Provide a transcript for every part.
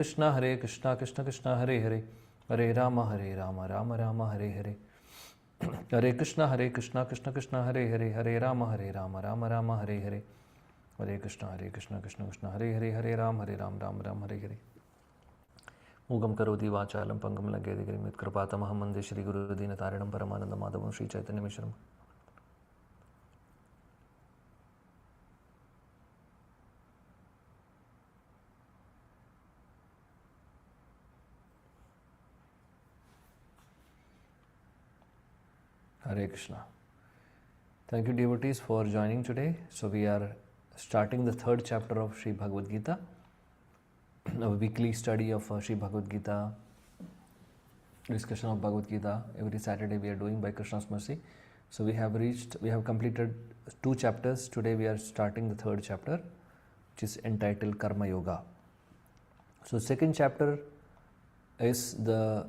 Krishna Hare Krishna Krishna Krishna Hare Hare Hare Rama Rama Rama Hare Hare Hare Krishna Krishna Krishna Hare Hare Hare Rama Rama Rama Hare Hare Hare Krishna Krishna Krishna Hare Hare Hare Rama Rama Hare Hare Mugam karoti vachalam pangam lagede grimit kripatamaham mande Shri Guru Dinatarinam Paramananda Madhavam Shri Chaitanya Mishram. Hare Krishna. Thank you, devotees, for joining today. So we are starting the third chapter of Sri Bhagavad Gita, a weekly study of Sri Bhagavad Gita, discussion of Bhagavad Gita. Every Saturday we are doing by Krishna's mercy. So we have completed 2 chapters. Today we are starting the third chapter, which is entitled Karma Yoga. So second chapter is the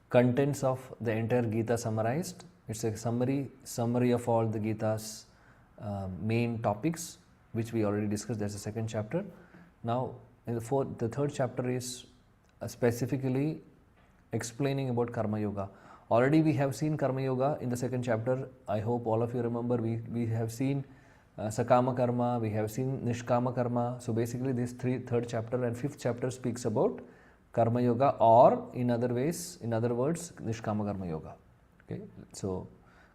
contents of the entire Gita summarized. It's a summary of all the Gita's main topics, which we already discussed. That's the second chapter. Now, in the third chapter is specifically explaining about Karma Yoga. Already we have seen Karma Yoga in the second chapter. I hope all of you remember. We have seen Sakama Karma, we have seen Nishkama Karma. So basically this third chapter and fifth chapter speaks about Karma Yoga, or in other words, Nishkama Karma Yoga. Okay, so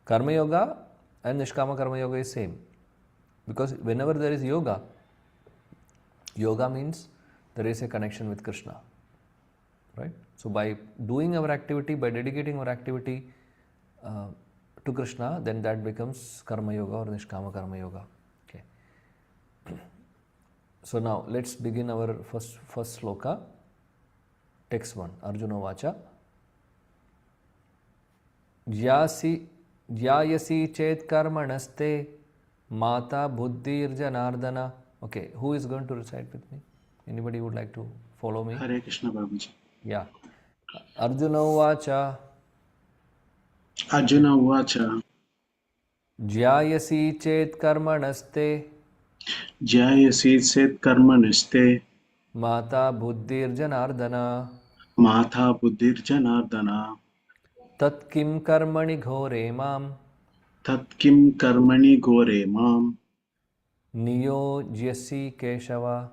Karma Yoga and Nishkama Karma Yoga is same, because whenever there is yoga means there is a connection with Krishna, right? So by doing our activity, by dedicating our activity to Krishna, then that becomes Karma Yoga or Nishkama Karma Yoga. Okay. So now let's begin our first sloka. Text 1. Arjuna Vacha. Jyayasi chet karmanaste mata buddhir janardana. Okay, who is going to recite with me? Anybody would like to follow me? Hare Krishna Babuji. Yeah. Arjuna Vacha. Arjuna Vacha. Jyayasi chet karmanaste Jyayasi chet karmanaste Mata buddhir janardana. Mata buddhir janardana. Tat kim karmani ghore mam. Tat kim karmani gore mam. Niyojyasi Keshava.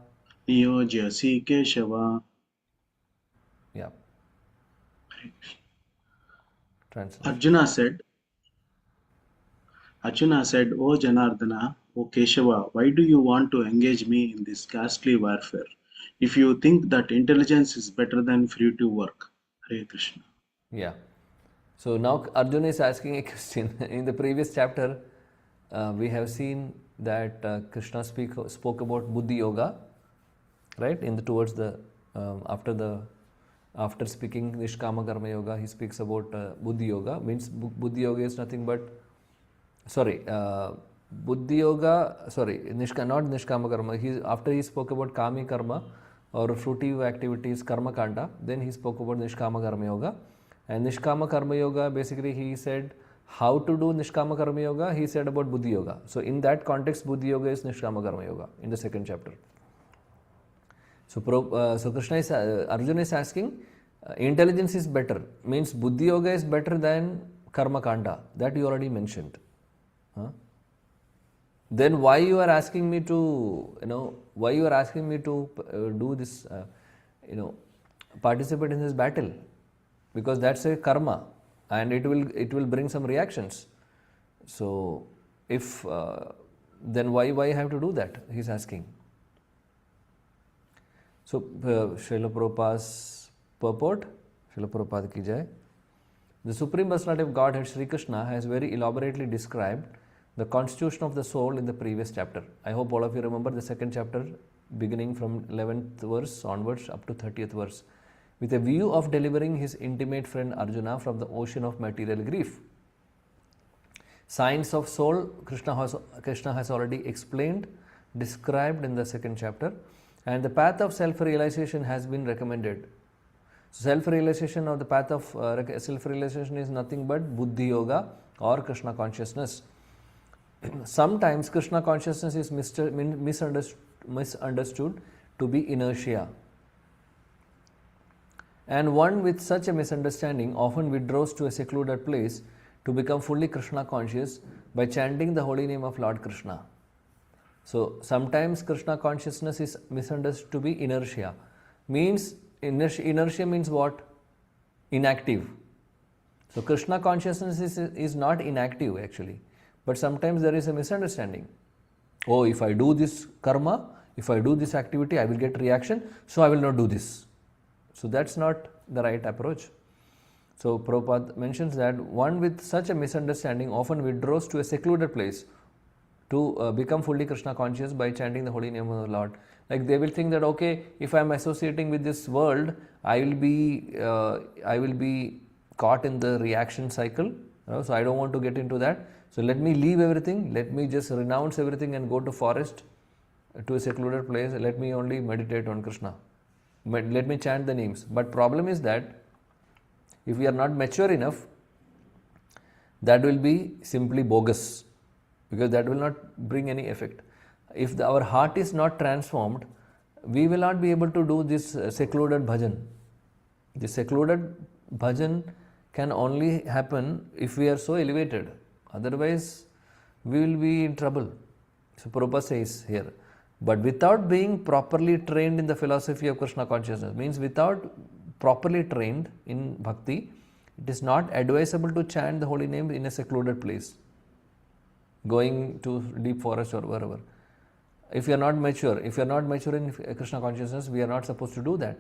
Niyojyasi Keshava. Yeah. Translation. Arjuna said, O Janardana, O Keshava, why do you want to engage me in this ghastly warfare? If you think that intelligence is better than fruitive work. Hare Krishna. Yeah. So now Arjuna is asking a question. In the previous chapter, we have seen that Krishna spoke about Buddhi Yoga, right? After speaking Nishkama Karma Yoga, he speaks about Buddhi Yoga. Means Buddhi Yoga is nothing but Buddhi Yoga, not Nishkama Karma. After he spoke about Kami Karma or fruitive activities, Karma Kanda, then he spoke about Nishkama Karma Yoga. And Nishkama Karma Yoga, basically he said how to do Nishkama Karma Yoga, he said about Buddhi Yoga. So in that context, Buddhi Yoga is Nishkama Karma Yoga in the second chapter. So Arjuna is asking, intelligence is better, means Buddhi Yoga is better than Karma Kanda. That you already mentioned. Then why you are asking me to, do this, participate in this battle? Because that's a karma, and it will bring some reactions. So if then why I have to do that? He's asking. So Srila Prabhupada's purport, Srila Prabhupada ki jai. The Supreme Personality of Godhead Sri Krishna has very elaborately described the constitution of the soul in the previous chapter. I hope all of you remember the second chapter, beginning from 11th verse onwards up to 30th verse, with a view of delivering his intimate friend Arjuna from the ocean of material grief. Science of soul, Krishna has already explained, described in the second chapter, and the path of self-realization has been recommended. Self-realization, or the path of self-realization, is nothing but Buddhi Yoga or Krishna consciousness. Sometimes Krishna consciousness is misunderstood to be inertia. And one with such a misunderstanding often withdraws to a secluded place to become fully Krishna conscious by chanting the holy name of Lord Krishna. So sometimes Krishna consciousness is misunderstood to be inertia. Means inertia means what? Inactive. So Krishna consciousness is not inactive actually. But sometimes there is a misunderstanding. Oh, if I do this karma, if I do this activity, I will get reaction, so I will not do this. So that's not the right approach. So Prabhupada mentions that one with such a misunderstanding often withdraws to a secluded place to become fully Krishna conscious by chanting the holy name of the Lord. Like they will think that okay, if I am associating with this world, I will be caught in the reaction cycle. So I don't want to get into that. So let me leave everything. Let me just renounce everything and go to forest, to a secluded place. Let me only meditate on Krishna. But let me chant the names. But problem is that if we are not mature enough, that will be simply bogus, because that will not bring any effect. If our heart is not transformed, we will not be able to do this secluded bhajan. The secluded bhajan can only happen if we are so elevated. Otherwise, we will be in trouble. So Prabhupada says here, but without being properly trained in the philosophy of Krishna consciousness, means without properly trained in bhakti, it is not advisable to chant the holy name in a secluded place, going to deep forest or wherever. If you are not mature, in Krishna consciousness, we are not supposed to do that.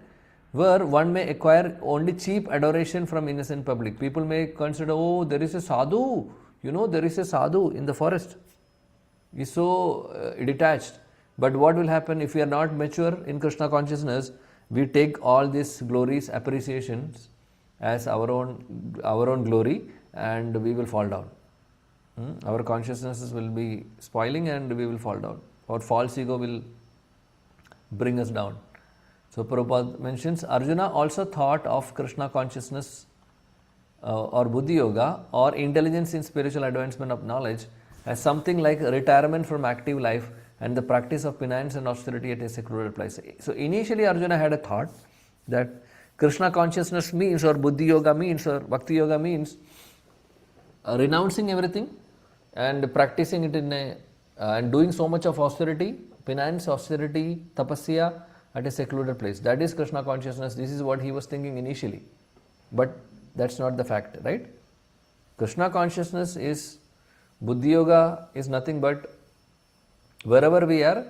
Where one may acquire only cheap adoration from innocent public. People may consider, oh, there is a sadhu, there is a sadhu in the forest. He is so detached. But what will happen if we are not mature in Krishna consciousness? We take all these glories, appreciations as our own glory, and we will fall down. Our consciousnesses will be spoiling and we will fall down. Our false ego will bring us down. So Prabhupada mentions Arjuna also thought of Krishna consciousness or Buddhi Yoga or intelligence in spiritual advancement of knowledge as something like retirement from active life and the practice of penance and austerity at a secluded place. So initially Arjuna had a thought that Krishna consciousness means, or Buddhi Yoga means, or Bhakti Yoga means renouncing everything and practicing it and doing so much of austerity, penance, austerity, tapasya at a secluded place. That is Krishna consciousness. This is what he was thinking initially. But that's not the fact, right? Krishna consciousness is, Buddhi Yoga is nothing but wherever we are,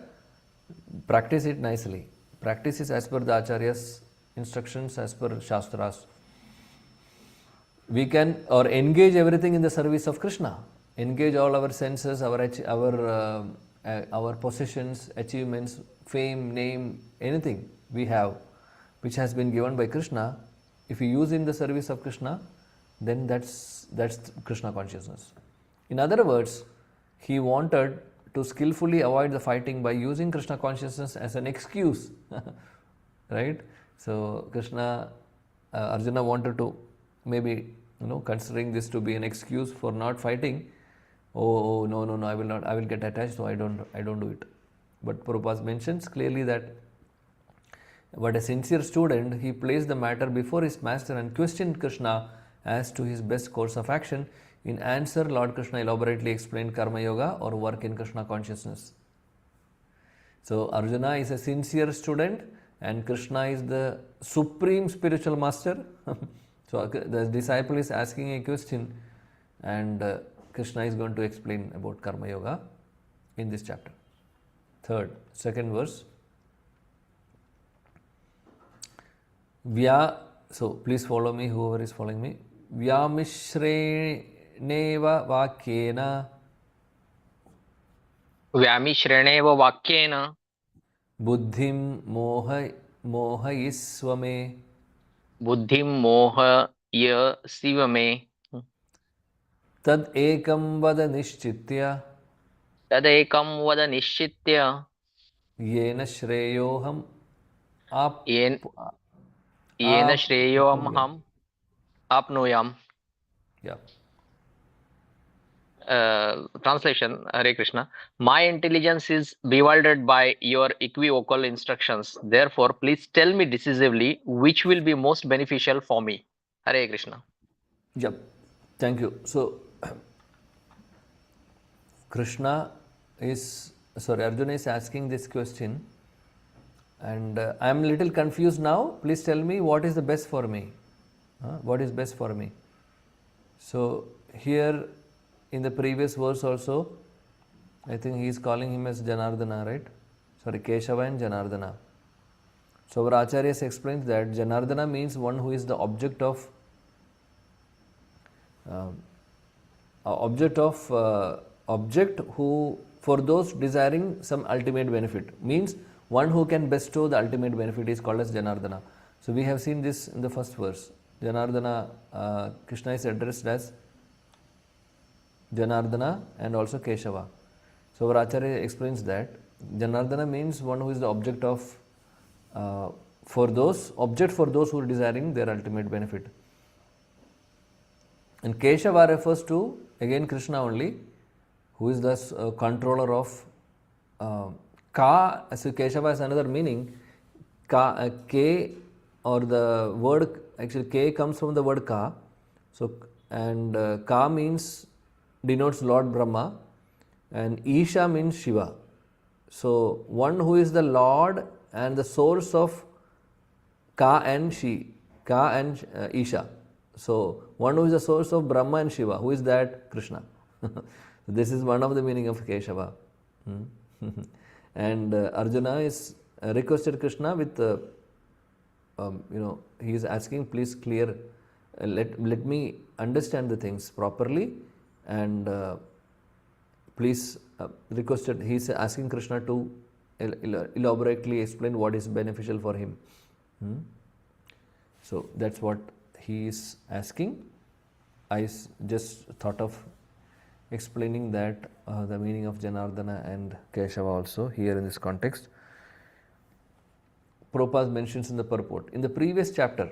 practice it nicely. Practice is as per the Acharya's instructions, as per Shastras. We can or engage everything in the service of Krishna. Engage all our senses, our possessions, achievements, fame, name, anything we have which has been given by Krishna. If we use in the service of Krishna, then that's Krishna consciousness. In other words, he wanted to skillfully avoid the fighting by using Krishna consciousness as an excuse. Right? So Arjuna wanted to maybe considering this to be an excuse for not fighting. Oh no, I will not. I will get attached, so I don't do it. But Prabhupada mentions clearly that, but a sincere student, he placed the matter before his master and questioned Krishna as to his best course of action. In answer, Lord Krishna elaborately explained Karma Yoga or work in Krishna consciousness. So Arjuna is a sincere student and Krishna is the supreme spiritual master. So the disciple is asking a question and Krishna is going to explain about Karma Yoga in this chapter. Second verse. So please follow me, whoever is following me. Vyamishreneva vakyena व्यामिश्रणेव वाक्येन buddhim mohayisva me बुद्धिं मोहयसीव मे tad ekam vada nishchitya तदेकं वद निश्चित्य yena shreyoham yen yen apnuyam. श्रेयोऽहम् आप्नुयाम्. Yeah. translation, Hare Krishna. My intelligence is bewildered by your equivocal instructions. Therefore, please tell me decisively which will be most beneficial for me. Hare Krishna. Yep. Thank you. So, Arjuna is asking this question, and I am a little confused now. Please tell me what is the best for me. What is best for me? So, here in the previous verse also, I think he is calling him as Janardana, right? Sorry, Keshava and Janardana. So, our Acharyas explains that Janardana means one who is the object of object who, for those desiring some ultimate benefit, means one who can bestow the ultimate benefit is called as Janardana. So we have seen this in the first verse. Janardana, Krishna is addressed as Janardana and also Keshava. So our Acharya explains that Janardana means one who is the object of for those who are desiring their ultimate benefit. And Keshava refers to again Krishna only, who is the controller of Ka. So Keshava has another meaning. K, or the word, actually K comes from the word Ka. So, and Ka denotes Lord Brahma, and Isha means Shiva. So one who is the Lord and the source of Ka and Isha. So one who is the source of Brahma and Shiva. Who is that? Krishna. This is one of the meaning of Keshava. And Arjuna is requested Krishna with he is asking, please clear, let me understand the things properly, and please requested, he is asking Krishna to elaborately explain what is beneficial for him. So that's what he is asking. I just thought of explaining that the meaning of Janardana and Keshava also here in this context. Prabhupada mentions in the purport. In the previous chapter,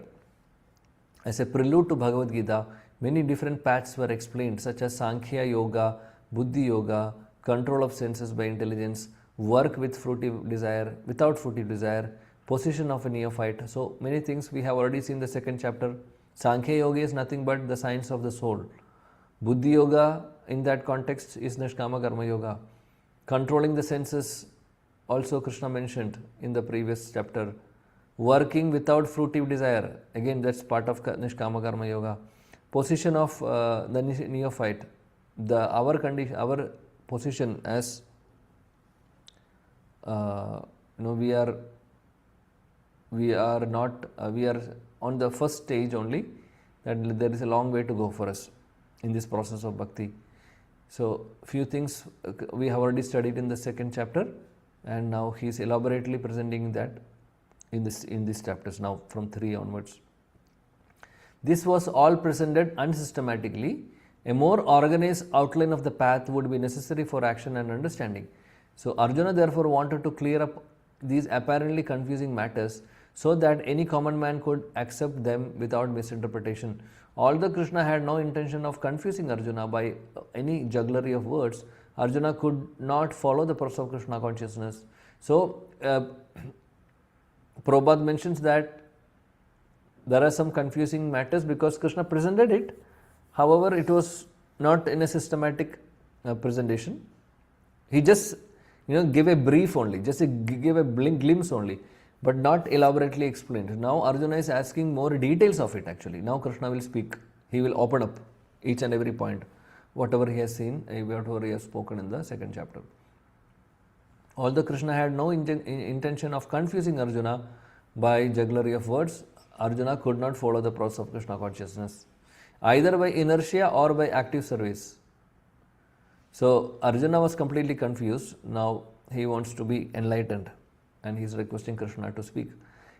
as a prelude to Bhagavad Gita, many different paths were explained, such as Sankhya Yoga, Buddhi Yoga, control of senses by intelligence, work with fruitive desire, without fruitive desire, position of a neophyte. So many things we have already seen in the second chapter. Sankhya Yoga is nothing but the science of the soul. Buddhi Yoga in that context is Nishkama Karma Yoga. Controlling the senses, also Krishna mentioned in the previous chapter. Working without fruitive desire, again that's part of Nishkama Karma Yoga. Position of the neophyte, our position as we are on the first stage only, that there is a long way to go for us in this process of bhakti. So few things we have already studied in the second chapter, and now he is elaborately presenting that in these chapters now from 3 onwards. This was all presented unsystematically. A more organized outline of the path would be necessary for action and understanding. So Arjuna therefore wanted to clear up these apparently confusing matters so that any common man could accept them without misinterpretation. Although Krishna had no intention of confusing Arjuna by any jugglery of words, Arjuna could not follow the process of Krishna consciousness. So Prabhupada mentions that there are some confusing matters because Krishna presented it. However, it was not in a systematic presentation. He just gave a brief only, just gave a glimpse only, but not elaborately explained. Now Arjuna is asking more details of it actually. Now Krishna will speak. He will open up each and every point, whatever he has seen, whatever he has spoken in the second chapter. Although Krishna had no intention of confusing Arjuna by jugglery of words, Arjuna could not follow the process of Krishna consciousness, either by inertia or by active service. So Arjuna was completely confused. Now he wants to be enlightened and he is requesting Krishna to speak.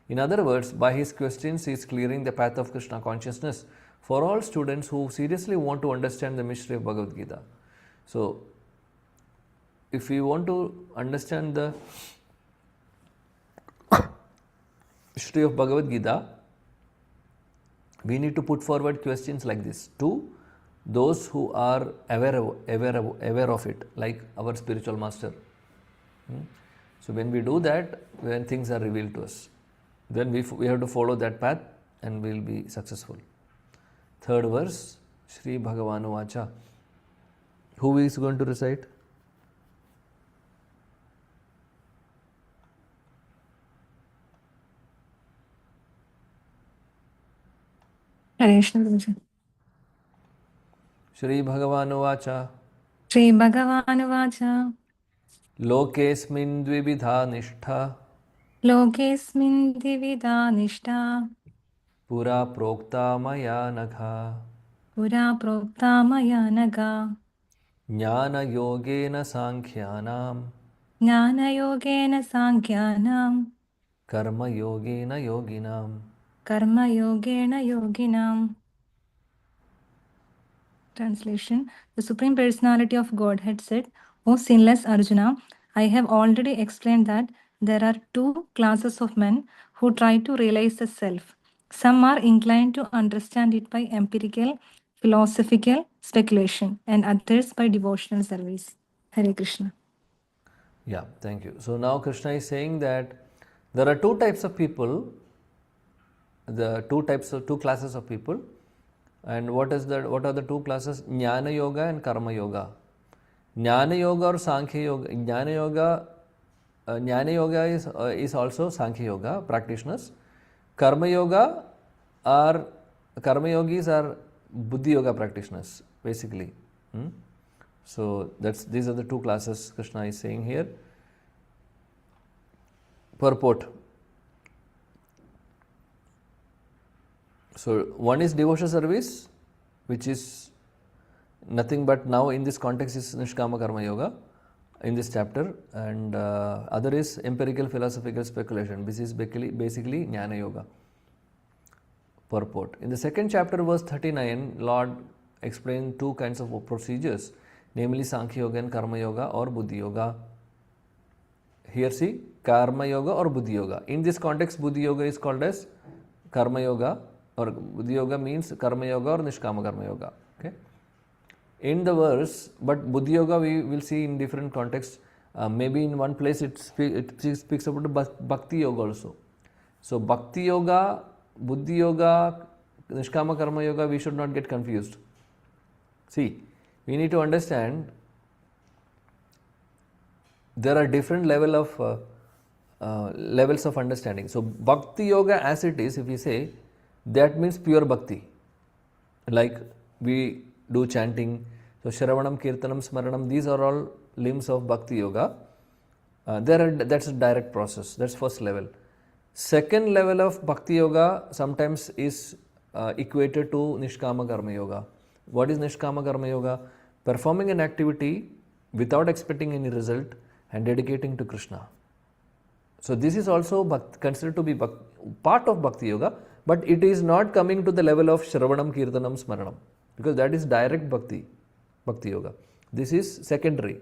In other words, by his questions he is clearing the path of Krishna consciousness for all students who seriously want to understand the mystery of Bhagavad Gita. So if we want to understand the mystery of Bhagavad Gita, we need to put forward questions like this to those who are aware of it, like our spiritual master. So when we do that, when things are revealed to us, then we have to follow that path and we will be successful. Third verse, Shri Bhagavanu Vacha. Who is going to recite? Shri Bhagavanu Vacha. Shri Bhagavanu Vacha. Lokesmin dvividha nishtha. Lokesmin divida nishta. Pura prokta maya nakha. Pura prokta maya naga. Jnana yogena sankhyanam. Jnana yogena sankhyanam. Karma yogena yoginam. Karma yogena yoginam. Translation. The Supreme Personality of Godhead said, O sinless Arjuna, I have already explained that there are two classes of men who try to realize the self. Some are inclined to understand it by empirical, philosophical speculation, and others by devotional service. Hare Krishna. Yeah, thank you. So now Krishna is saying that there are two types of people, two classes of people. And what are the two classes? Jnana Yoga and Karma Yoga. Jnana Yoga or Sankhya Yoga. Jnana Yoga is also Sankhya Yoga practitioners. Karma Yoga are Karma Yogis are Buddhi Yoga practitioners basically. So these are the two classes Krishna is saying here. Purport. So one is devotional service, which is nothing but now in this context is Nishkama Karma Yoga in this chapter, and other is empirical philosophical speculation. This is basically Jnana Yoga. Purport. In the second chapter, verse 39, Lord explained two kinds of procedures, namely Sankhya Yoga and Karma Yoga or Buddhi Yoga. Here see, Karma Yoga or Buddhi Yoga. In this context, Buddhi Yoga is called as Karma Yoga, or Buddhi Yoga means Karma Yoga or Nishkama Karma Yoga. Okay. In the verse, but Buddhi Yoga we will see in different contexts. Maybe in one place it speaks about Bhakti Yoga also. So Bhakti Yoga, Buddhi Yoga, Nishkama Karma Yoga, we should not get confused. See, we need to understand there are different levels of understanding. So Bhakti Yoga as it is, if we say, that means pure bhakti. Like we do chanting, so Shravanam, Kirtanam, Smaranam, these are all limbs of Bhakti Yoga. That's a direct process, that's first level. Second level of Bhakti Yoga sometimes is equated to Nishkama Karma Yoga. What is Nishkama Karma Yoga? Performing an activity without expecting any result and dedicating to Krishna. So this is also considered to be part of Bhakti Yoga, but it is not coming to the level of Shravanam, Kirtanam, Smaranam, because that is direct Bhakti Yoga. This is secondary,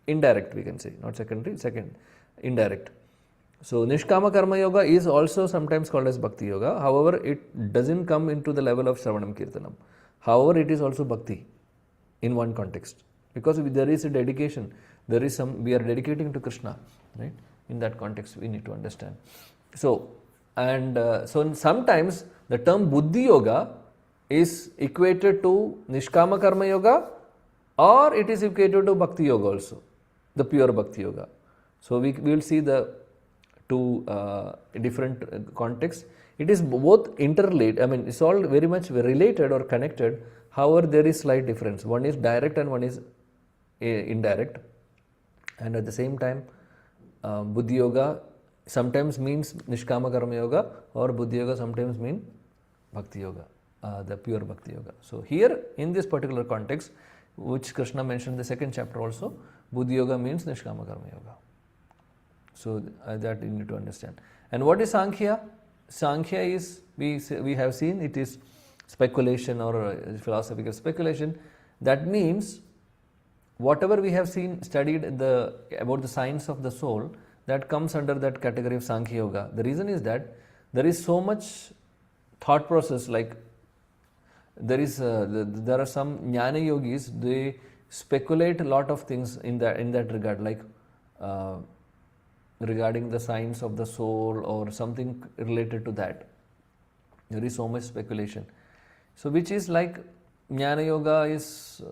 indirect we can say, not secondary, indirect. So Nishkama Karma Yoga is also sometimes called as Bhakti Yoga, however it doesn't come into the level of Shravanam, Kirtanam. However, it is also Bhakti in one context, because there is a dedication, we are dedicating to Krishna, right? In that context we need to understand. So sometimes the term Buddhi Yoga is equated to Nishkama Karma Yoga, or it is equated to Bhakti Yoga also, the pure Bhakti Yoga. So we will see the two different contexts. It is both interrelated, it's all very much related or connected, however there is slight difference. One is direct and one is indirect, and at the same time Buddhi Yoga sometimes means Nishkama Karma Yoga, or Buddhi Yoga sometimes means Bhakti Yoga, the pure Bhakti Yoga. So here in this particular context, which Krishna mentioned in the second chapter also, Buddhi Yoga means Nishkama Karma Yoga. So that you need to understand. And what is Sankhya? Sankhya is, we have seen, it is speculation or philosophical speculation. That means whatever we have studied about the science of the soul, that comes under that category of Sankhya Yoga. The reason is that there is so much thought process, like there are some jnana yogis, they speculate a lot of things in that regard, like regarding the science of the soul or something related to that. There is so much speculation. So which is like jnana yoga is,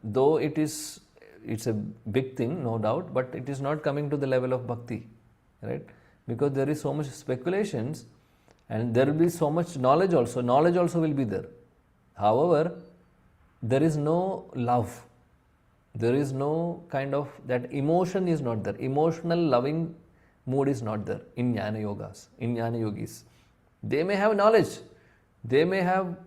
though it's a big thing, no doubt, but it is not coming to the level of bhakti, right? Because there is so much speculations and there will be so much knowledge also. Knowledge also will be there. However, there is no love. There is no kind of, that emotion is not there. Emotional loving mood is not there in jnana yogas, in jnana yogis. They may have knowledge. They may have,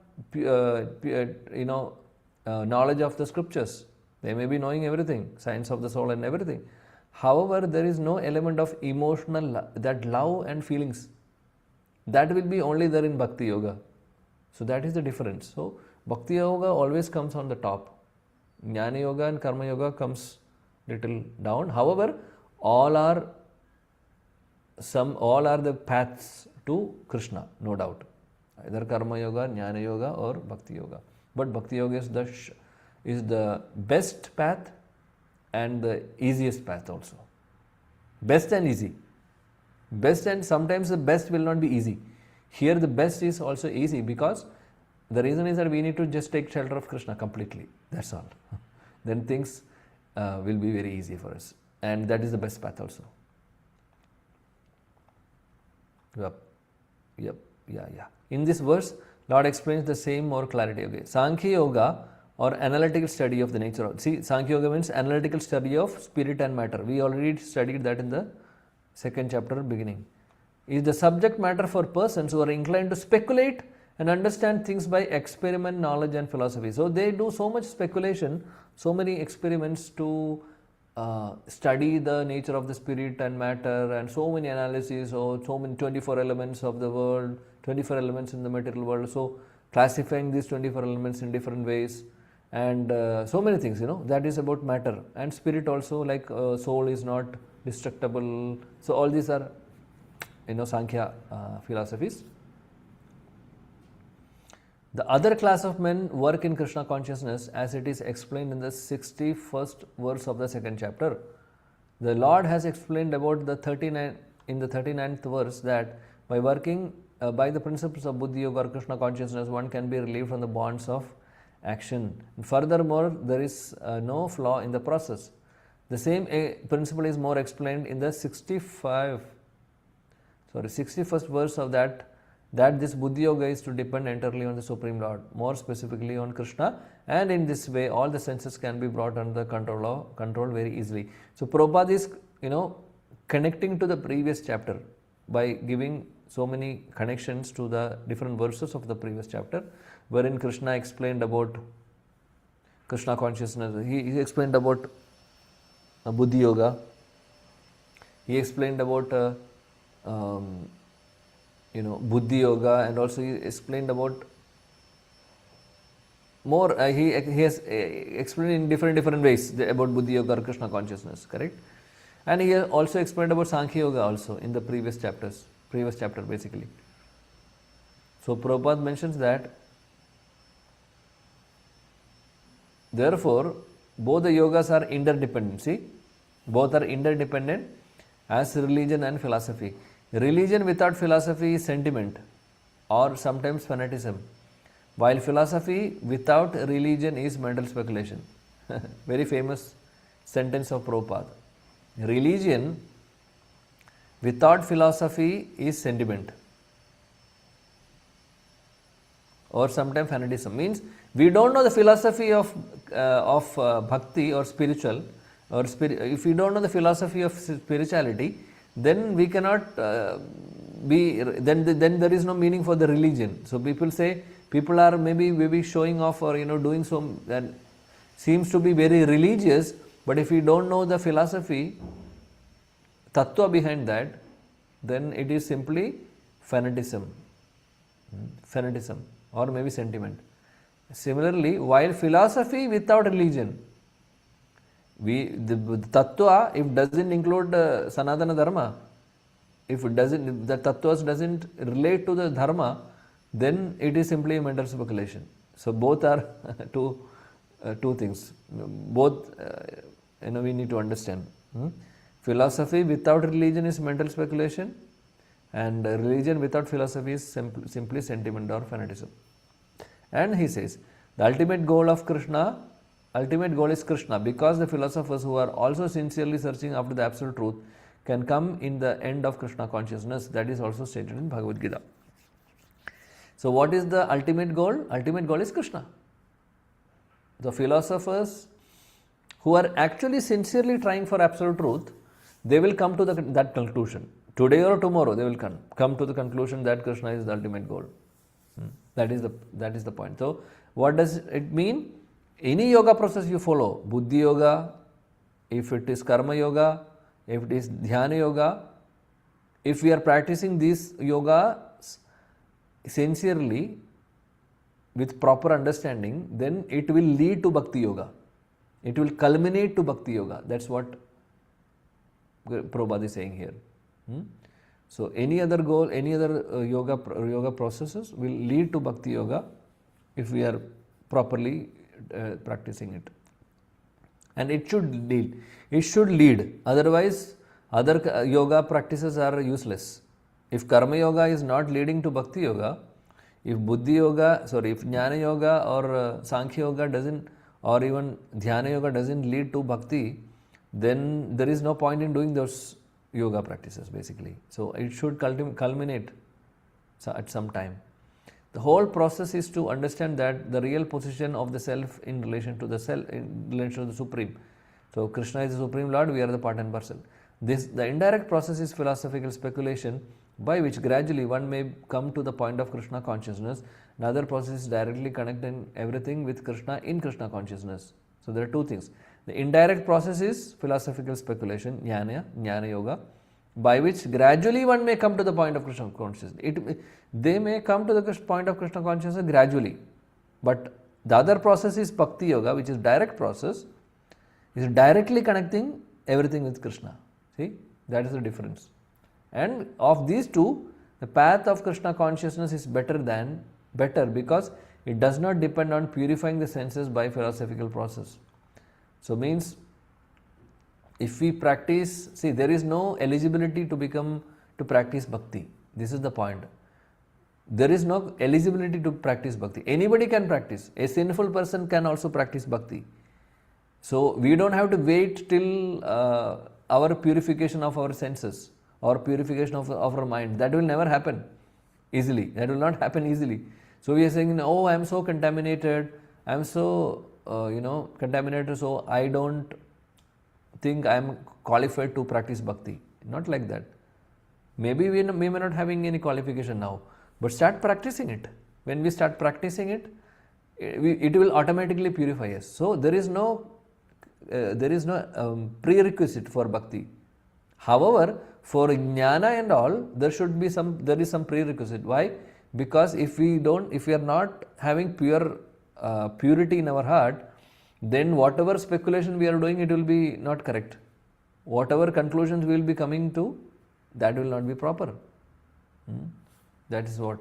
knowledge of the scriptures. They may be knowing everything, science of the soul and everything. However, there is no element of emotional, that love and feelings. That will be only there in bhakti yoga. So that is the difference. So bhakti yoga always comes on the top. Jnana yoga and karma yoga comes little down. However, all are the paths to Krishna, no doubt. Either karma yoga, jnana yoga or bhakti yoga. But bhakti yoga is the best path and the easiest path also. Best and easy. Best, and sometimes the best will not be easy. Here the best is also easy, because the reason is that we need to just take shelter of Krishna completely. That's all. Then things will be very easy for us. And that is the best path also. Yeah. In this verse, Lord explains the same more clarity. Okay. Sankhya Yoga, or analytical study of the nature of. See, Sankhya Yoga means analytical study of spirit and matter. We already studied that in the second chapter beginning. Is the subject matter for persons who are inclined to speculate and understand things by experiment, knowledge and philosophy. So they do so much speculation, so many experiments to study the nature of the spirit and matter, and so many analyses, or so many 24 elements of the world, 24 elements in the material world. So classifying these 24 elements in different ways, and so many things, that is about matter. And spirit also, like soul is not destructible. So all these are, Sankhya philosophies. The other class of men work in Krishna consciousness, as it is explained in the 61st verse of the second chapter. The Lord has explained about the 39th verse, that by working by the principles of Buddhi Yoga or Krishna consciousness, one can be relieved from the bonds of action. And furthermore, there is no flaw in the process. The same principle is more explained in the 61st verse of that this Buddhi Yoga is to depend entirely on the Supreme Lord, more specifically on Krishna, and in this way all the senses can be brought under control very easily. So Prabhupada is, connecting to the previous chapter by giving so many connections to the different verses of the previous chapter, wherein Krishna explained about Krishna consciousness. He explained about Buddhi Yoga. He explained about Buddhi Yoga, and also he explained about more. He has explained in different ways about Buddhi Yoga or Krishna consciousness, correct? And he also explained about Sankhya Yoga also in the previous chapter basically. So Prabhupada mentions that, therefore, both the yogas are interdependent. See, both are interdependent as religion and philosophy. Religion without philosophy is sentiment or sometimes fanaticism, while philosophy without religion is mental speculation. Very famous sentence of Prabhupada. Religion without philosophy is sentiment or sometimes fanaticism. Means we don't know the philosophy of bhakti or spiritual, or if we don't know the philosophy of spirituality, then we cannot then there is no meaning for the religion. So people are maybe showing off, or doing so that seems to be very religious, but if we don't know the philosophy, tattva behind that, then it is simply fanaticism or maybe sentiment. Similarly, while philosophy without religion, the tattva, if doesn't include Sanatana Dharma, if the tattvas doesn't relate to the dharma, then it is simply a mental speculation. So both are two things. Both we need to understand. Philosophy without religion is mental speculation, and religion without philosophy is simply sentiment or fanaticism. And he says the ultimate goal is Krishna, because the philosophers who are also sincerely searching after the absolute truth can come in the end of Krishna consciousness. That is also stated in Bhagavad Gita. So what is the ultimate goal? Ultimate goal is Krishna. The philosophers who are actually sincerely trying for absolute truth, they will come to that conclusion. Today or tomorrow they will come to the conclusion that Krishna is the ultimate goal. That is the point. So what does it mean? Any yoga process you follow, Buddhi Yoga, if it is Karma Yoga, if it is Dhyana Yoga, if we are practicing these yoga sincerely with proper understanding, then it will lead to Bhakti Yoga. It will culminate to Bhakti Yoga. That's what Prabhupada is saying here. So any other goal, any other yoga processes will lead to Bhakti Yoga if we are properly practicing it. And it should lead. It should lead. Otherwise, other yoga practices are useless. If Karma Yoga is not leading to Bhakti Yoga, if Jnana Yoga or Sankhya Yoga doesn't, or even Dhyana Yoga doesn't lead to Bhakti, then there is no point in doing those yoga practices basically. So it should culminate at some time. The whole process is to understand that the real position of the self in relation to the self, in relation to the Supreme. So Krishna is the Supreme Lord, we are the part and parcel. The indirect process is philosophical speculation, by which gradually one may come to the point of Krishna consciousness. Another process is directly connecting everything with Krishna in Krishna consciousness. So there are two things. The indirect process is philosophical speculation, Jnana Yoga, by which gradually one may come to the point of Krishna consciousness. They may come to the point of Krishna consciousness gradually. But the other process is Bhakti Yoga, which is direct process, is directly connecting everything with Krishna. See, that is the difference. And of these two, the path of Krishna consciousness is better because it does not depend on purifying the senses by philosophical process. So means if we practice, see, there is no eligibility to practice bhakti. This is the point. There is no eligibility to practice bhakti. Anybody can practice. A sinful person can also practice bhakti. So we don't have to wait till our purification of our senses or purification of our mind. That will never happen easily. That will not happen easily. So we are saying, oh, I am so contaminated. I am so contaminated, so I don't think I am qualified to practice bhakti. Not like that. Maybe we may not having any qualification now, but start practicing it. When we start practicing it, it will automatically purify us. So there is no prerequisite for bhakti. However, for jnana and all, there is some prerequisite. Why? Because if we are not having purity in our heart, then whatever speculation we are doing, it will be not correct. Whatever conclusions we will be coming to, that will not be proper. That is what.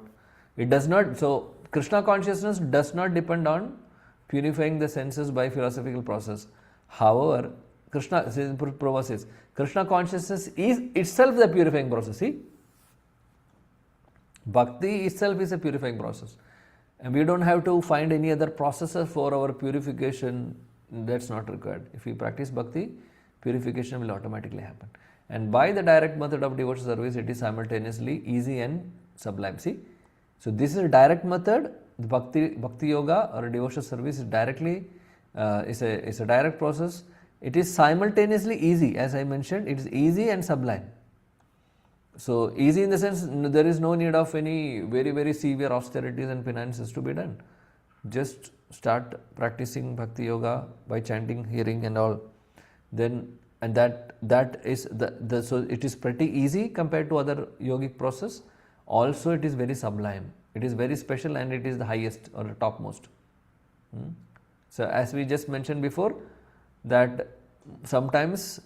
It does not, so Krishna consciousness does not depend on purifying the senses by philosophical process. However, Prabhupada says, Krishna consciousness is itself the purifying process. See? Bhakti itself is a purifying process. And we don't have to find any other processes for our purification. That's not required. If we practice bhakti, purification will automatically happen. And by the direct method of devotional service, it is simultaneously easy and sublime. See? So this is a direct method. The bhakti yoga or devotional service is directly is a direct process. It is simultaneously easy. As I mentioned, it is easy and sublime. So easy in the sense there is no need of any very, very severe austerities and penances to be done. Just start practicing bhakti yoga by chanting, hearing and all. Then and that is so it is pretty easy compared to other yogic process. Also it is very sublime. It is very special and it is the highest or the topmost. So as we just mentioned before, that sometimes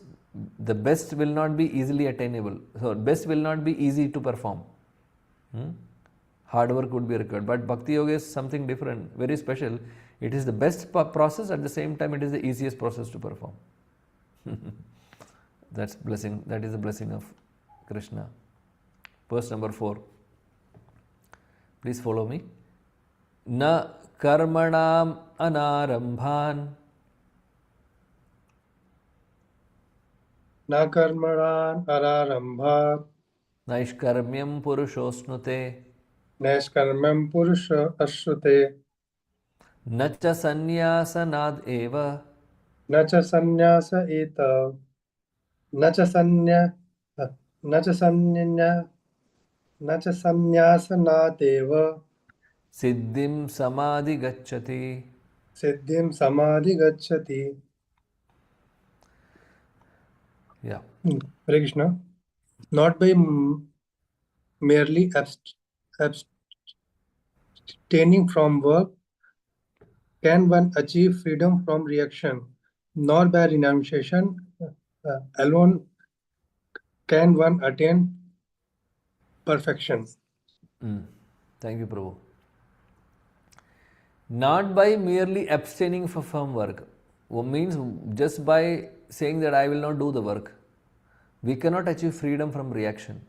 the best will not be easily attainable. So best will not be easy to perform. hard work would be required. But Bhakti Yoga is something different, very special. It is the best process, at the same time it is the easiest process to perform. That's blessing. That is the blessing of Krishna. Verse number 4. Please follow me. Na karmanam anarambhan न कर्मणान् अरारम्भात् naishkarmyam purushosnute नैष्कर्म्यं पुरुष अश्नुते na cha sanyasanad eva न च संन्यास एत न च संन्य न च संन्य न च संन्यासनादेव siddhim samadhi gacchati. सिद्धिं समाधिगच्छति. Yeah. Hare Krishna. Not by merely abstaining from work can one achieve freedom from reaction, nor by renunciation alone can one attain perfection. Thank you, Prabhu. Not by merely abstaining from work. Means just by saying that I will not do the work, we cannot achieve freedom from reaction.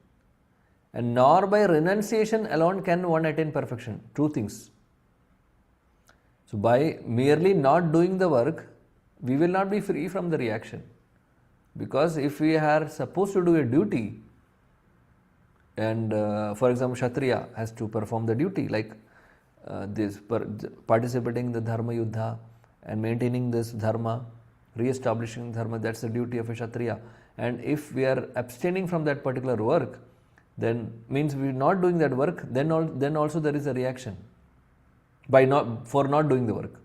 And nor by renunciation alone can one attain perfection. Two things. So by merely not doing the work, we will not be free from the reaction. Because if we are supposed to do a duty, and for example, Kshatriya has to perform the duty, like participating in the Dharma Yuddha and maintaining this Dharma, re-establishing Dharma, that's the duty of a Kshatriya. And if we are abstaining from that particular work, then means we are not doing that work, then also there is a reaction for not doing the work.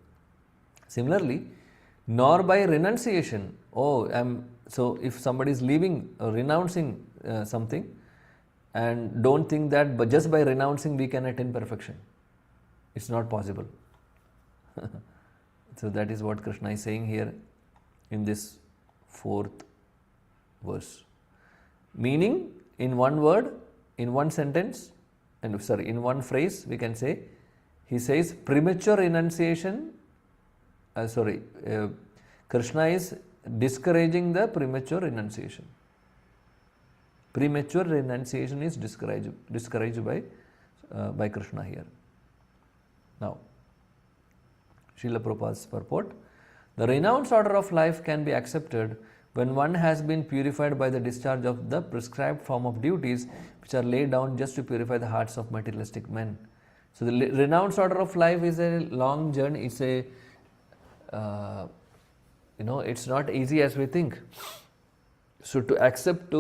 Similarly, nor by renunciation. So if somebody is leaving or renouncing something, and don't think that but just by renouncing we can attain perfection. It's not possible. So that is what Krishna is saying here in this 4th verse. Meaning, in one word, in one sentence, in one phrase, we can say, he says premature renunciation. Krishna is discouraging the premature renunciation. Premature renunciation is discouraged by Krishna here. Now, Srila Prabhupada's purport. The renounced order of life can be accepted when one has been purified by the discharge of the prescribed form of duties which are laid down just to purify the hearts of materialistic men. So the renounced order of life is a long journey. It's it's not easy as we think. So to accept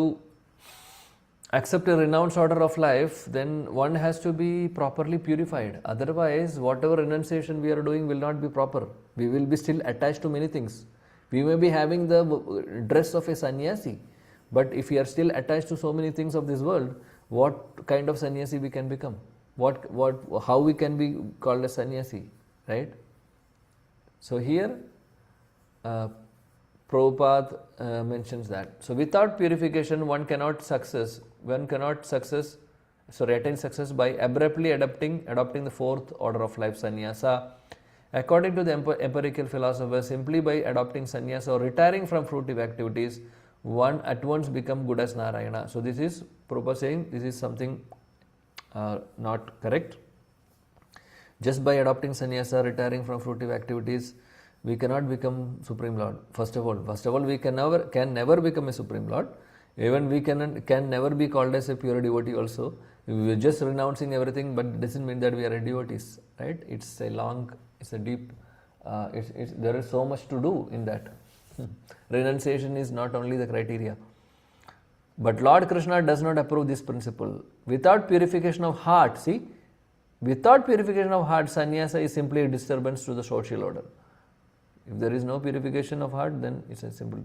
a renounced order of life, then one has to be properly purified. Otherwise, whatever renunciation we are doing will not be proper. We will be still attached to many things. We may be having the dress of a sannyasi, but if we are still attached to so many things of this world, what kind of sannyasi we can become? How we can be called a sannyasi, right? So here, Prabhupada mentions that. So without purification, one cannot attain success by abruptly adopting the 4th order of life, sannyasa. According to the empirical philosopher, simply by adopting sannyasa or retiring from fruitive activities, one at once become good as Narayana. So this is Prabhupada saying this is something not correct. Just by adopting sannyasa, retiring from fruitive activities, we cannot become Supreme Lord. First of all, we can never become a Supreme Lord. Even we can never be called as a pure devotee also. We are just renouncing everything, but it doesn't mean that we are devotees, right? It's a deep, there is so much to do in that. Renunciation is not only the criteria. But Lord Krishna does not approve this principle. Without purification of heart, sannyasa is simply a disturbance to the social order. If there is no purification of heart, then it's a simple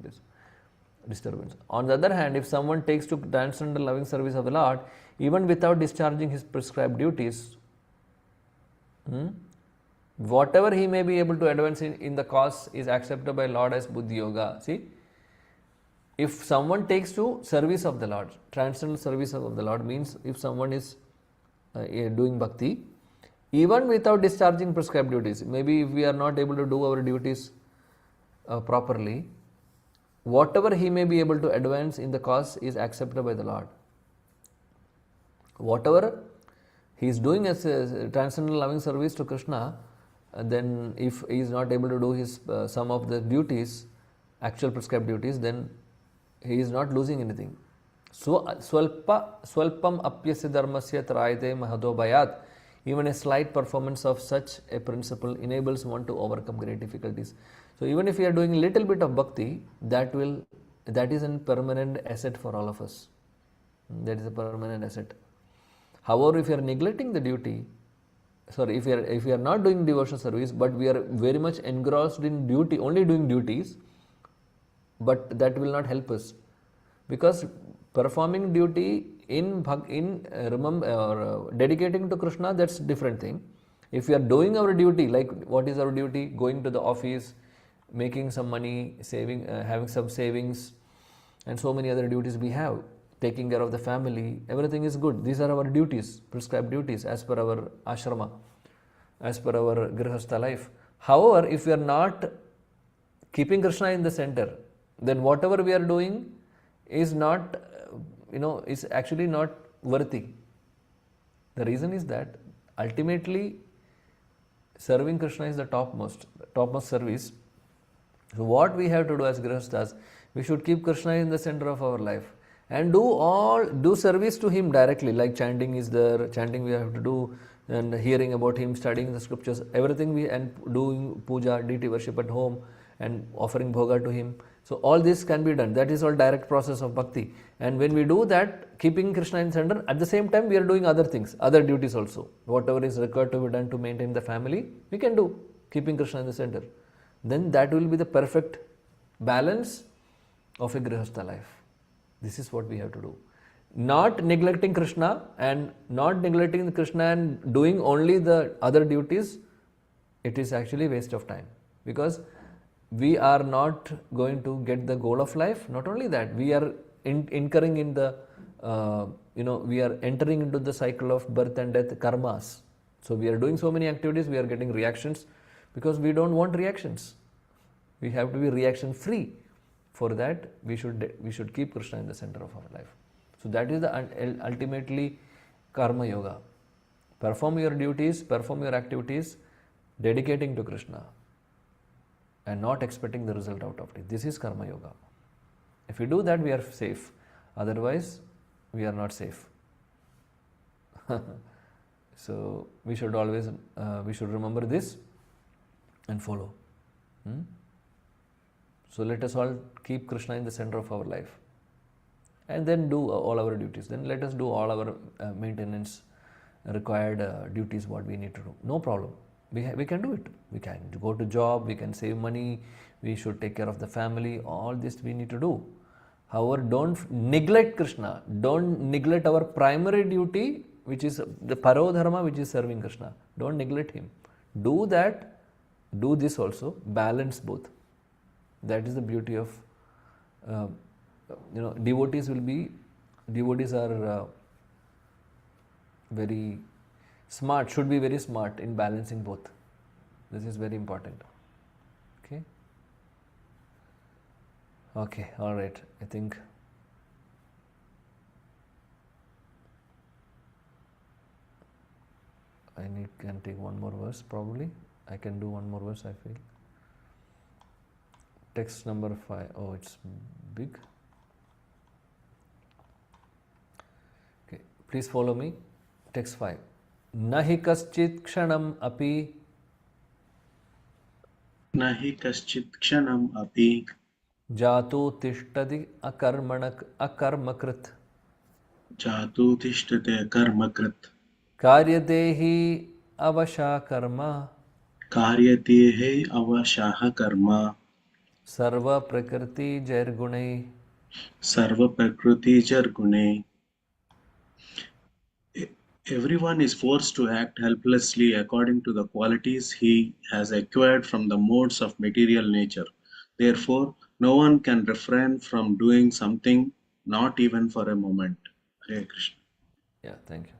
disturbance. On the other hand, if someone takes to transcendental loving service of the Lord, even without discharging his prescribed duties, whatever he may be able to advance in the cause is accepted by Lord as Buddhi Yoga. See, if someone takes to service of the Lord, transcendental service of the Lord means if someone is doing bhakti, even without discharging prescribed duties. Maybe if we are not able to do our duties properly, whatever he may be able to advance in the cause is accepted by the Lord. Whatever he is doing as a transcendental loving service to Krishna, then if he is not able to do his some of the duties, actual prescribed duties, then he is not losing anything. So swalpam apyasya dharmasya trayate mahado bhayat. Even a slight performance of such a principle enables one to overcome great difficulties. So even if we are doing a little bit of bhakti, that is a permanent asset for all of us. That is a permanent asset. However, if you are neglecting the duty, if you are not doing devotional service, but we are very much engrossed in duty, only doing duties, but that will not help us, because performing duty in dedicating to Krishna, that's different thing. If we are doing our duty, like what is our duty? Going to the office, making some money, saving, having some savings, and so many other duties we have. Taking care of the family, everything is good. These are our duties, prescribed duties as per our ashrama, as per our grihastha life. However, if we are not keeping Krishna in the center, then whatever we are doing is not, is actually not worthy. The reason is that ultimately serving Krishna is the topmost service. So what we have to do as grihasthas, we should keep Krishna in the center of our life and do service to him directly, like chanting is there, chanting we have to do, and hearing about him, studying the scriptures, everything and doing puja, deity worship at home and offering bhoga to him. So all this can be done. That is all direct process of bhakti. And when we do that, keeping Krishna in center, at the same time we are doing other things, other duties also. Whatever is required to be done to maintain the family, we can do, keeping Krishna in the center. Then that will be the perfect balance of a grihastha life. This is what we have to do. Not neglecting Krishna and doing only the other duties, it is actually waste of time, because we are not going to get the goal of life. Not only that, we are incurring in the, we are entering into the cycle of birth and death karmas. So we are doing so many activities, we are getting reactions, because we don't want reactions. We have to be reaction free. For that, we should keep Krishna in the center of our life. So that is the ultimately karma yoga. Perform your duties, perform your activities, dedicating to Krishna, and not expecting the result out of it. This is karma yoga. If we do that, we are safe. Otherwise, we are not safe. So we should always remember this and follow. So let us all keep Krishna in the center of our life, and then do all our duties. Then let us do all our maintenance required duties, what we need to do. No problem. We can do it. We can go to job, we can save money, we should take care of the family. All this we need to do. However, don't neglect Krishna. Don't neglect our primary duty, which is the paro dharma, which is serving Krishna. Don't neglect him. Do that. Do this also. Balance both. That is the beauty of, devotees are very smart, should be very smart in balancing both. This is very important. Okay, all right. I think can take one more verse probably. I can do one more verse, I feel. Text number 5. Oh, it's big. Okay, please follow me. Text 5. Nahi kaschit kshanam api. Nahi kaschit kshanam api. Jatu tishtati akarmakrit. Jatu tishtati akarmakrit. Karyatehi avasha karma. Karyatehi avashaha karma. Sarva prakriti jairgunai. Sarva prakriti jargune. Everyone is forced to act helplessly according to the qualities he has acquired from the modes of material nature. Therefore, no one can refrain from doing something, not even for a moment. Hare Krishna. Yeah, thank you.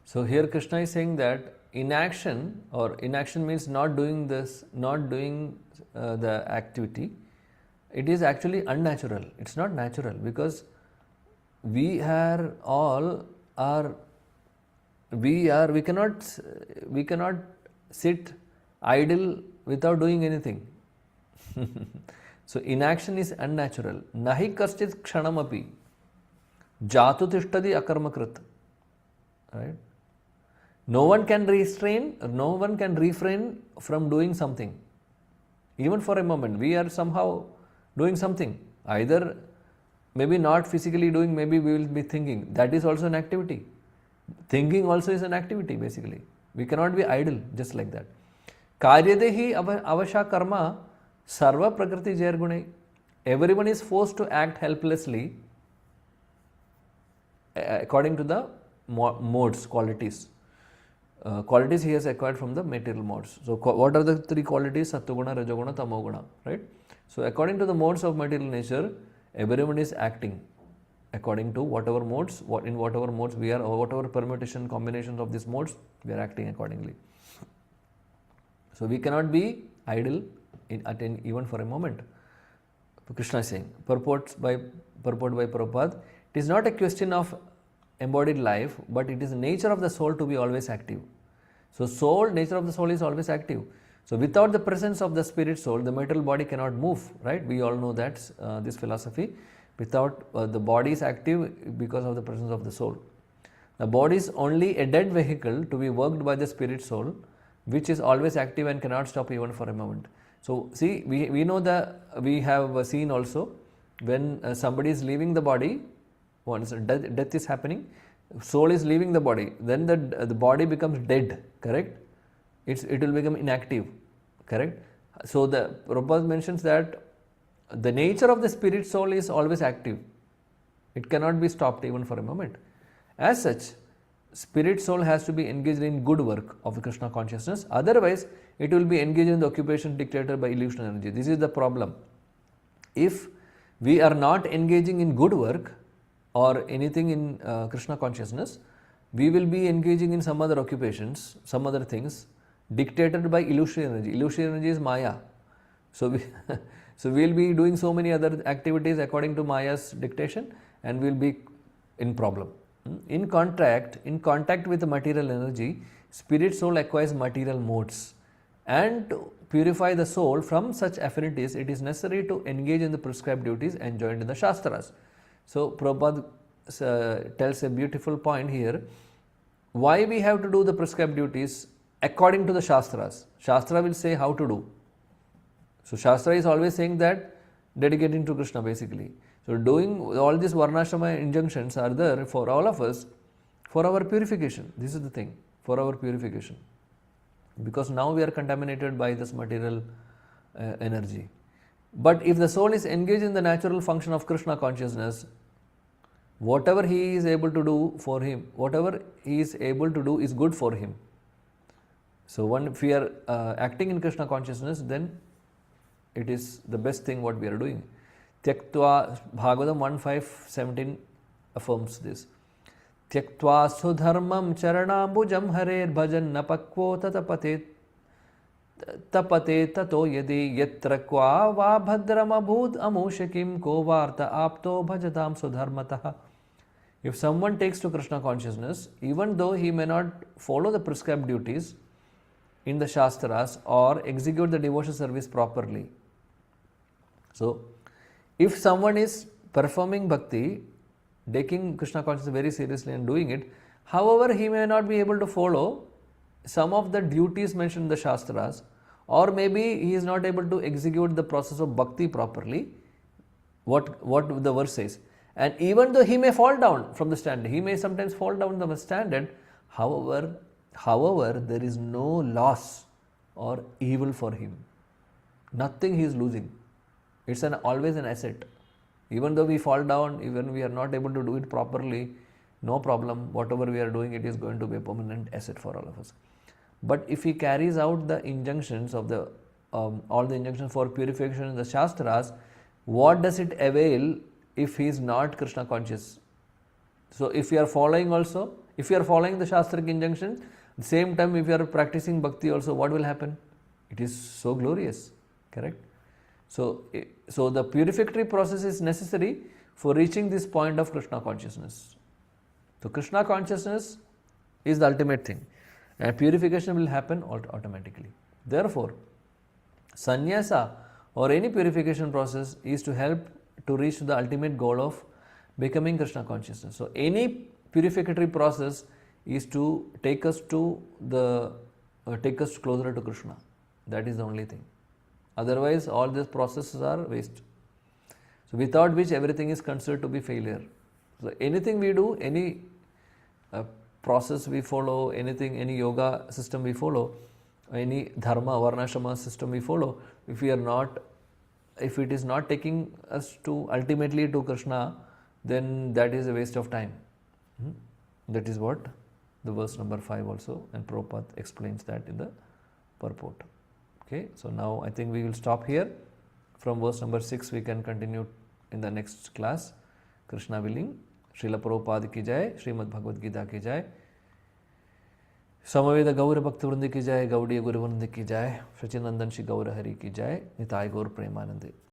So here Krishna is saying that inaction, or inaction means not doing this, not doing the activity, it is actually unnatural. It's not natural, because we are all are we cannot sit idle without doing anything. So inaction is unnatural. Nahi kaschit kshanamapi jatu tishtadi akarmakrit. Right? No one can refrain from doing something. Even for a moment, we are somehow doing something. Either maybe not physically doing, maybe we will be thinking. That is also an activity. Thinking also is an activity, basically. We cannot be idle just like that. Karyadehi avasha karma sarva prakriti jairgunai. Everyone is forced to act helplessly according to the modes, qualities. Qualities he has acquired from the material modes. So, what are the three qualities? Sattva-guna, Rajoguna, Tamoguna, right? So, according to the modes of material nature, everyone is acting according to whatever modes, in whatever modes we are, or whatever permutation combinations of these modes, we are acting accordingly. So, we cannot be idle even for a moment. Krishna is saying, purport by Prabhupada, it is not a question of embodied life, but it is the nature of the soul to be always active. So, nature of the soul is always active. So, without the presence of the spirit soul, the material body cannot move, right? We all know that this philosophy. Without the body is active because of the presence of the soul. The body is only a dead vehicle to be worked by the spirit soul, which is always active and cannot stop even for a moment. So, see, we know that we have seen also when somebody is leaving the body, once death is happening, soul is leaving the body, then the body becomes dead, correct? It will become inactive, correct? So, the Prabhupada mentions that the nature of the spirit soul is always active. It cannot be stopped even for a moment. As such, spirit soul has to be engaged in good work of the Krishna consciousness. Otherwise, it will be engaged in the occupation dictated by illusion energy. This is the problem. If we are not engaging in good work or anything in Krishna consciousness, we will be engaging in some other occupations, some other things dictated by illusory energy. Illusory energy is Maya. So, we will be doing so many other activities according to Maya's dictation, and we will be in problem. In contact with the material energy, spirit soul acquires material modes. And to purify the soul from such affinities, it is necessary to engage in the prescribed duties enjoined in the Shastras. So, Prabhupada tells a beautiful point here. Why we have to do the prescribed duties according to the Shastras? Shastra will say how to do. So, Shastra is always saying that dedicating to Krishna basically. So, doing all these Varnashrama injunctions are there for all of us for our purification. This is the thing, for our purification. Because now we are contaminated by this material energy. But if the soul is engaged in the natural function of Krishna consciousness, whatever he is able to do for him, whatever he is able to do is good for him. So, if we are acting in Krishna consciousness, then it is the best thing what we are doing. Tyaktva, Bhagavad 1.5.17 affirms this. Tyaktva sudharmam charanambujam harer bhajan napakvo tapate tato yadi yatrakva va bhadram abhud amushakim ko varta apto bhajatam sudharmataha. If someone takes to Krishna consciousness, even though he may not follow the prescribed duties in the Shastras or execute the devotion service properly. So, if someone is performing bhakti, taking Krishna consciousness very seriously and doing it, however, he may not be able to follow some of the duties mentioned in the Shastras, or maybe he is not able to execute the process of bhakti properly, what the verse says. And even though he may fall down from the standard, he may sometimes fall down from the standard, however, there is no loss or evil for him. Nothing he is losing. It's always an asset. Even though we fall down, even we are not able to do it properly, no problem. Whatever we are doing, it is going to be a permanent asset for all of us. But if he carries out the injunctions of the all the injunctions for purification in the Shastras, what does it avail if he is not Krishna conscious? So, if we are following also If you are following the Shastric injunction, at the same time if you are practicing bhakti also, what will happen? It is so glorious, correct? So the purificatory process is necessary for reaching this point of Krishna consciousness. So Krishna consciousness is the ultimate thing, and purification will happen automatically. Therefore, sannyasa or any purification process is to help to reach the ultimate goal of becoming Krishna consciousness. So any purificatory process is to take us to take us closer to Krishna. That is the only thing. Otherwise, all these processes are waste. So without which everything is considered to be failure. So anything we do, any process we follow, anything, any yoga system we follow, any dharma, varnashrama system we follow, if it is not taking us to ultimately to Krishna, then that is a waste of time. That is what the verse number 5 also, and Prabhupada explains that in the purport. Okay, so now I think we will stop here. From verse number 6 we can continue in the next class. Krishna willing. Srila Prabhupada ki jai, Srimad Bhagavad Gita ki jai, Samaveda Gaura Bhakti Vrindi ki jai, Gaudiya Guru Vrindi ki jai, Sachinandan Shri Gaura Hari ki jai, Nitai Gaur Premanande.